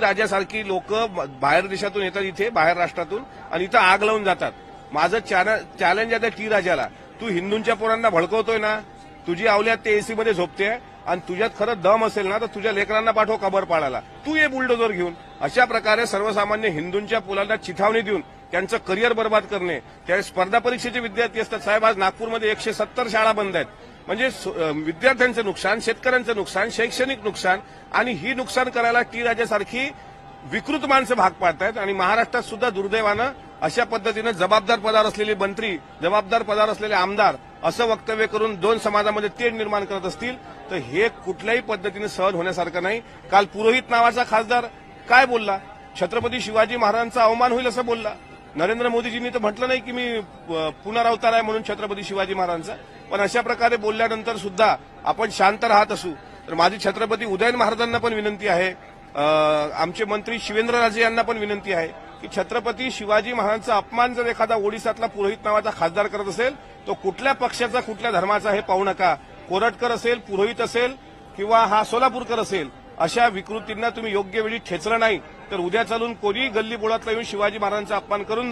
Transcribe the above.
राजासारखी लोक बाहेर देशातून येतात इथे, बाहेर राष्ट्रातून, आणि इथं आग लावून जातात. माझं चॅलेंज आहे त्या टी राजाला, तू हिंदूंच्या पोरांना भडकवतोय ना, तुझी अवल्यात ते एसी मध्ये झोपते आणि तुझ्यात खरं दम असेल ना तर तुझ्या लेकरांना पाठव कबर पाडायला, तू ये बुलडोजर घेऊन. अशा प्रकारे सर्वसामान्य हिंदूंच्या मुलांना चिथावणी देऊन त्यांचं करिअर बर्बाद करणे. त्या स्पर्धा परीक्षेचे विद्यार्थी असतात साहेब, आज नागपूरमध्ये 170 शाळा बंद आहेत. म्हणजे विद्यार्थ्यांचं नुकसान, शेतकऱ्यांचं नुकसान, शैक्षणिक नुकसान, आणि ही नुकसान करायला टी राजासारखी विकृत माणसं भाग पाडतायत. आणि महाराष्ट्रात सुद्धा दुर्दैवानं अशा पद्धतीनं जबाबदार पदावर असलेले मंत्री, जबाबदार पदावर असलेले आमदार असं वक्तव्य करून दोन समाजामध्ये तेढ निर्माण करत असतील तर हे कुठल्याही पद्धतीने सहन होण्यासारखं नाही. काल पुरोहित नावाचा खासदार काय बोलला, छत्रपती शिवाजी महाराजांचा अवमान होईल असं बोलला. नरेंद्र मोदीजींनी तर म्हटलं नाही की मी पुनरावतार आहे म्हणून छत्रपती शिवाजी महाराजांचा, पण अशा प्रकारे बोलल्यानंतर सुद्धा आपण शांत राहत असू तर माझी छत्रपती उदयन महाराजांना पण विनंती आहे, आमचे मंत्री शिवेंद्रराजे यांना पण विनंती आहे की छत्रपती शिवाजी महाराजांचा अपमान जर एखादा ओडिसातला पुरोहित नावाचा खासदार करत असेल तो कुठल्या पक्षाचा, कुठल्या धर्माचा हे पाहू नका. कोरटकर असेल, पुरोहित असेल किंवा हा सोलापूरकर असेल, अशा विकृतींना तुम्ही योग्य वेळी ठेचलं नाही तर उद्या चालून कोणी गल्ली बोळातला येऊन शिवाजी महाराजांचा अपमान करून